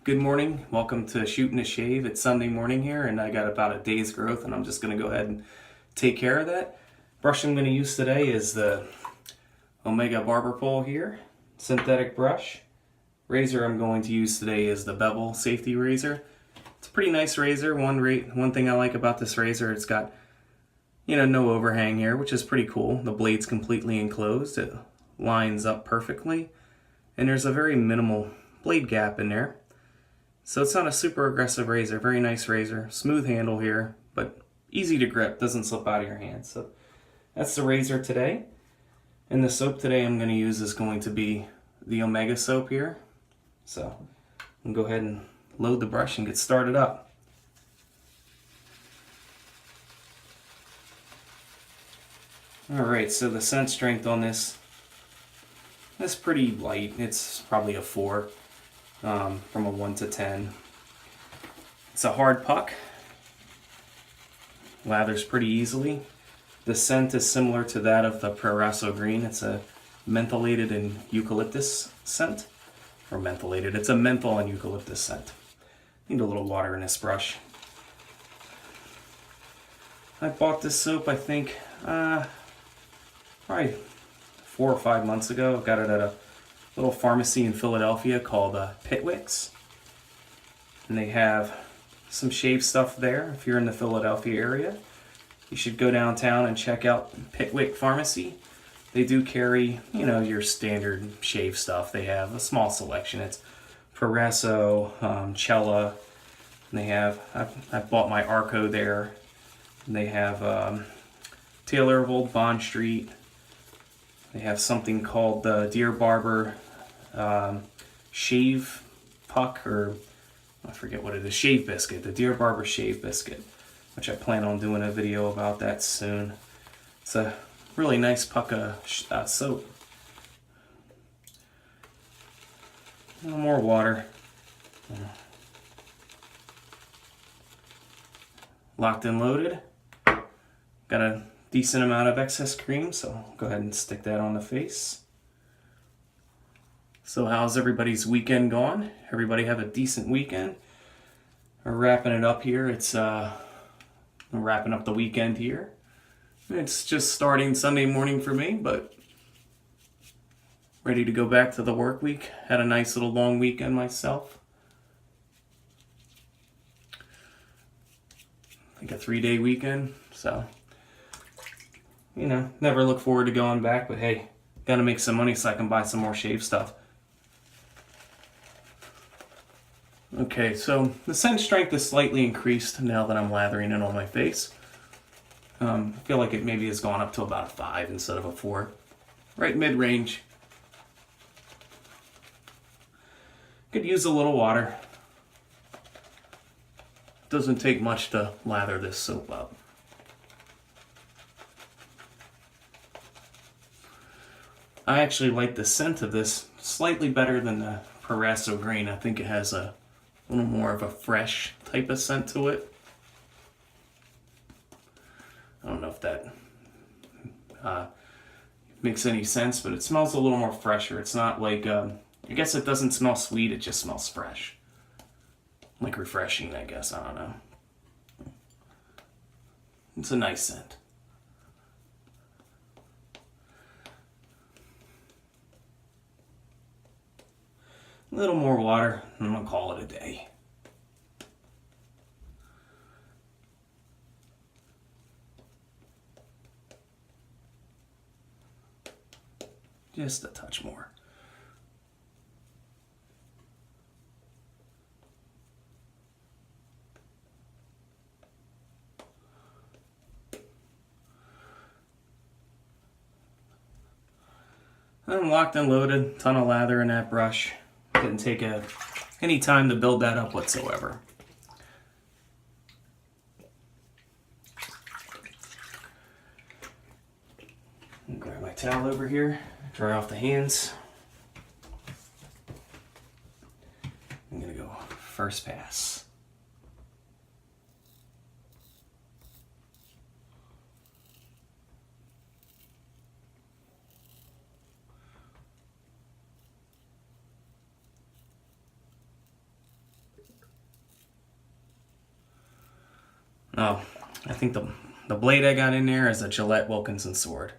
Good morning. Welcome to Shootin' a Shave. It's Sunday morning here, and I got about a day's growth, and I'm just going to go ahead and take care of that. Brush I'm going to use today is the Omega Barber Pole here, synthetic brush. Razor I'm going to use today is the Bevel safety razor. It's a pretty nice razor. One thing I like about this razor, it's got no overhang here, which is pretty cool. The blade's completely enclosed. It lines up perfectly, and there's a very minimal blade gap in there. So it's not a super aggressive razor, very nice razor. Smooth handle here, but easy to grip, doesn't slip out of your hand. So that's the razor today. And the soap today I'm going to use is going to be the Omega soap here. So I'll go ahead and load the brush and get started up. Alright, so the scent strength on this is pretty light. It's probably a 4. From a 1 to 10. It's a hard puck. Lathers pretty easily. The scent is similar to that of the Proraso green. It's a mentholated and eucalyptus scent. Or mentholated. It's a menthol and eucalyptus scent. Need a little water in this brush. I bought this soap, I think, probably 4 or 5 months ago. I got it at a little pharmacy in Philadelphia called Pitwick's, and they have some shave stuff there. If you're in the Philadelphia area, you should go downtown and check out Pitwick Pharmacy. They do carry, your standard shave stuff. They have a small selection. It's Proraso, Cella, and they have, I bought my Arco there, and they have Taylor of Old Bond Street. They have something called the Dear Barber shave puck, or I forget what it is, shave biscuit, the Dear Barber shave biscuit, which I plan on doing a video about that soon. It's a really nice puck of soap. A little more water. Locked and loaded. Got a decent amount of excess cream, so I'll go ahead and stick that on the face. So how's everybody's weekend gone? Everybody have a decent weekend? We're wrapping it up here. I'm wrapping up the weekend here. It's just starting Sunday morning for me, but ready to go back to the work week. Had a nice little long weekend myself. I think a 3-day weekend, so never look forward to going back, but hey, gotta make some money so I can buy some more shave stuff. Okay, so the scent strength is slightly increased now that I'm lathering it on my face. I feel like it maybe has gone up to about a 5 instead of a 4. Right mid-range. Could use a little water. Doesn't take much to lather this soap up. I actually like the scent of this slightly better than the Proraso green. I think it has a little more of a fresh type of scent to it. I don't know if that makes any sense, but it smells a little more fresher. It's not like, I guess it doesn't smell sweet, it just smells fresh. Like refreshing, I guess, I don't know. It's a nice scent. A little more water, and I'm going to call it a day. Just a touch more. I'm locked and loaded, ton of lather in that brush. Didn't take any time to build that up whatsoever. Grab my towel over here, dry off the hands. I'm gonna go first pass. Oh, I think the blade I got in there is a Gillette Wilkinson sword.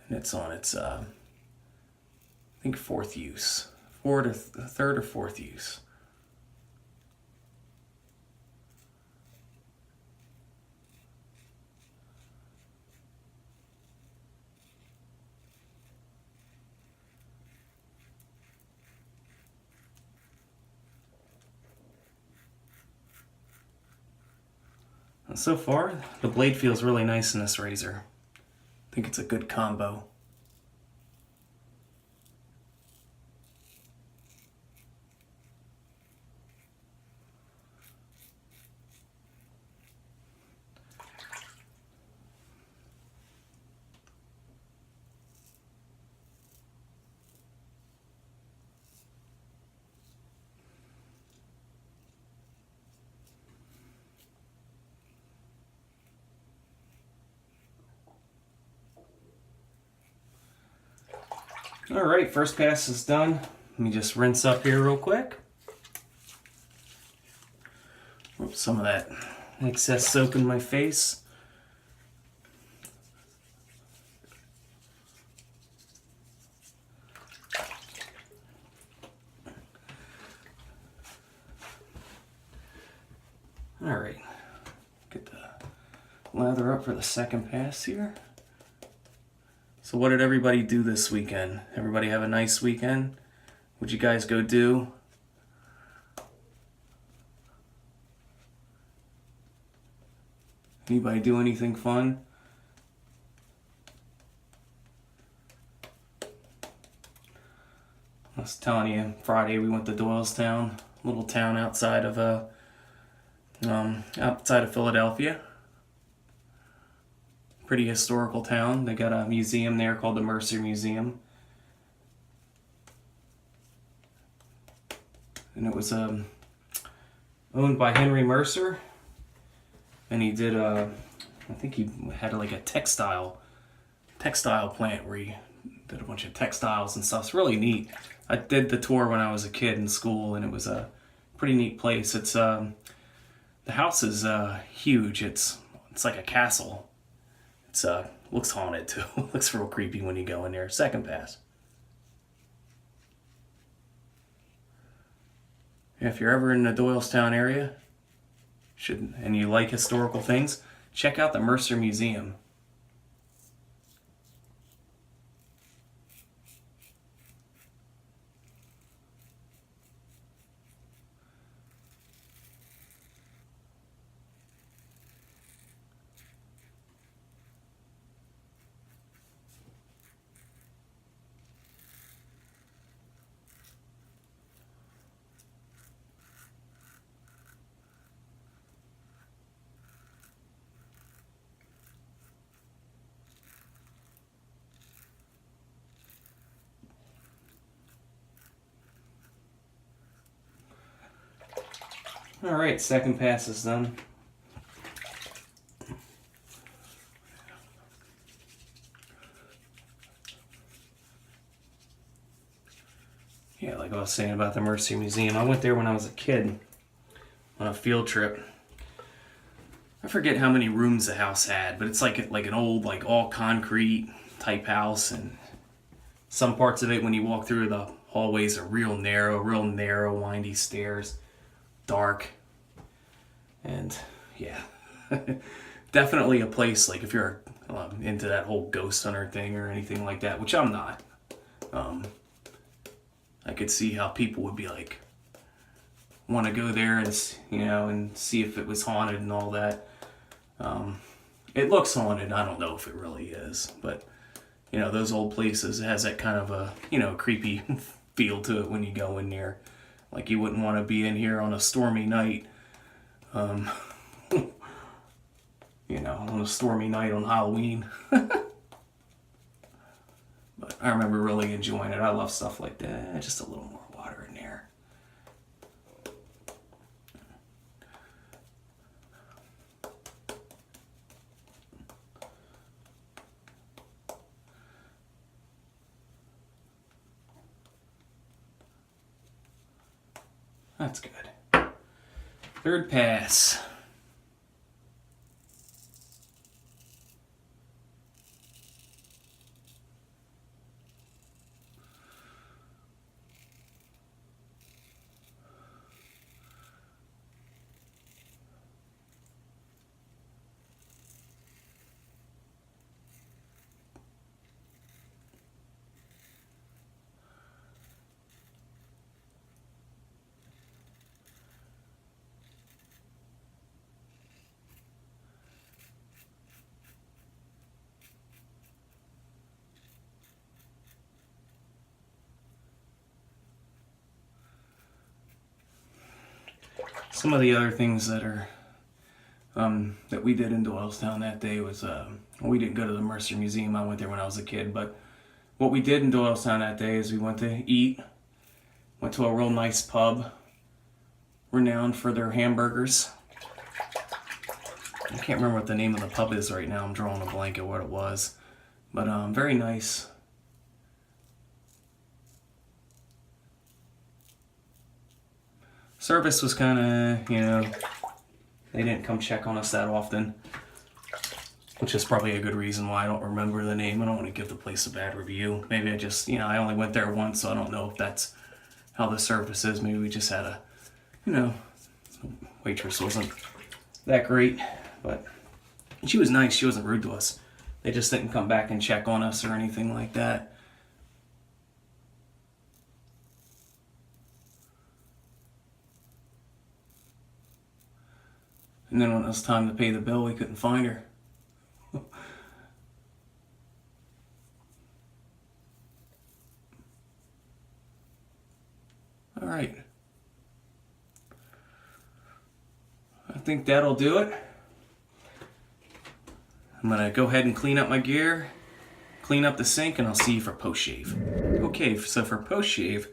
And it's on its, I think, fourth use. Third or fourth use. And so far, the blade feels really nice in this razor. I think it's a good combo. Alright, first pass is done. Let me just rinse up here real quick. Oops, some of that excess soap in my face. Alright, get the lather up for the second pass here. So what did everybody do this weekend? Everybody have a nice weekend? What'd you guys go do? Anybody do anything fun? I was telling you, Friday we went to Doylestown, a little town outside of Philadelphia. Pretty historical town. They got a museum there called the Mercer Museum. And it was owned by Henry Mercer. And he did I think he had like a textile plant where he did a bunch of textiles and stuff. It's really neat. I did the tour when I was a kid in school, and it was a pretty neat place. It's the house is huge. It's like a castle. It's looks haunted too. Looks real creepy when you go in there. Second pass. If you're ever in the Doylestown area, and you like historical things, check out the Mercer Museum. Alright, second pass is done. Yeah, like I was saying about the Mercer Museum, I went there when I was a kid on a field trip. I forget how many rooms the house had, but it's like an old, like all concrete type house, and some parts of it, when you walk through, the hallways are real narrow, windy stairs, dark, and yeah, definitely a place, like if you're into that whole ghost hunter thing or anything like that, which I'm not. I could see how people would be like, want to go there and, and see if it was haunted and all that. It looks haunted. I don't know if it really is, but those old places, it has that kind of a, creepy feel to it when you go in there. Like you wouldn't want to be in here on a stormy night, on a stormy night on Halloween. But I remember really enjoying it. I love stuff like that. Just a little more water in there. That's good. Third pass. Some of the other things that are that we did in Doylestown that day was we didn't go to the Mercer Museum. I went there when I was a kid, but what we did in Doylestown that day is we went to eat, went to a real nice pub, renowned for their hamburgers. I can't remember what the name of the pub is right now. I'm drawing a blank at what it was, but very nice. Service was kind of, you know, they didn't come check on us that often, which is probably a good reason why I don't remember the name. I don't want to give the place a bad review. Maybe I just, you know, I only went there once, so I don't know if that's how the service is. Maybe we just had a, you know, waitress wasn't that great, but she was nice. She wasn't rude to us. They just didn't come back and check on us or anything like that. And then when it was time to pay the bill, we couldn't find her. All right. I think that'll do it. I'm gonna go ahead and clean up my gear, clean up the sink, and I'll see you for post-shave. Okay, so for post-shave,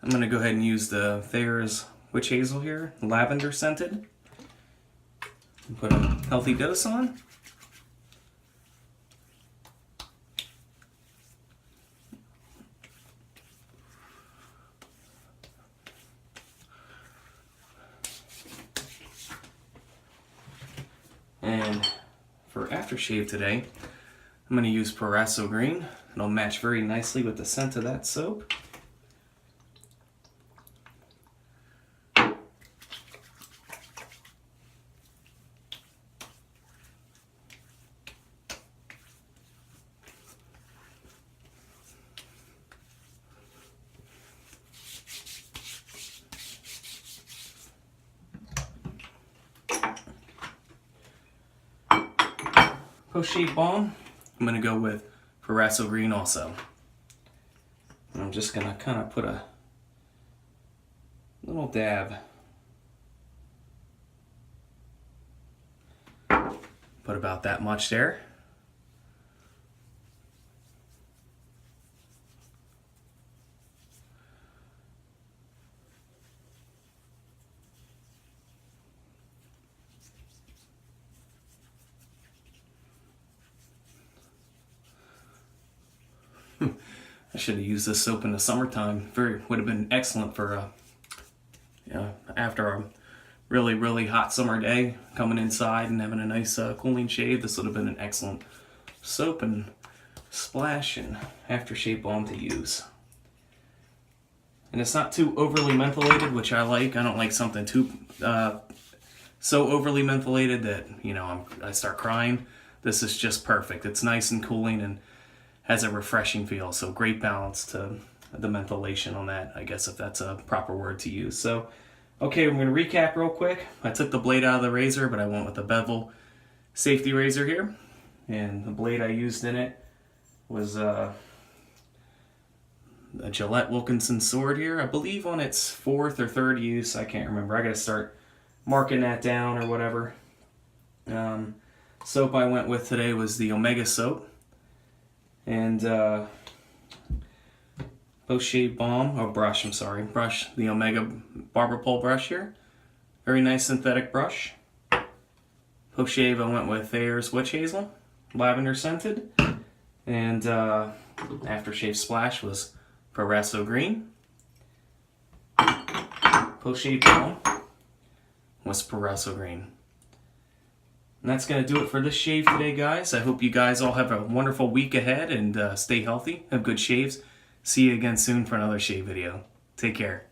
I'm gonna go ahead and use the Thayer's Witch-hazel here, lavender scented. Put a healthy dose on. And for aftershave today, I'm going to use Proraso green. It'll match very nicely with the scent of that soap. Post-shave balm, I'm going to go with Proraso green also. And I'm just going to kind of put a little dab. Put about that much there. I should have used this soap in the summertime. Would have been excellent for after a really hot summer day, coming inside and having a nice cooling shave. This would have been an excellent soap and splash and aftershave balm to use. And it's not too overly mentholated, which I like. I don't like something too so overly mentholated that, you know, I start crying. This is just perfect. It's nice and cooling and has a refreshing feel, so great balance to the mentholation on that, I guess, if that's a proper word to use. So, okay, I'm going to recap real quick. I took the blade out of the razor, but I went with the Bevel safety razor here. And the blade I used in it was a Gillette Wilkinson sword here. I believe on its 4th or 3rd use. I can't remember. I got to start marking that down or whatever. Soap I went with today was the Omega soap. And post-shave balm, or brush, I'm sorry, brush, the Omega Barber pole brush here. Very nice synthetic brush. Post-shave, I went with Thayer's Witch-hazel, lavender scented. And aftershave splash was Proraso green. Post-shave balm was Proraso green. And that's going to do it for this shave today, guys. I hope you guys all have a wonderful week ahead and stay healthy, have good shaves. See you again soon for another shave video. Take care.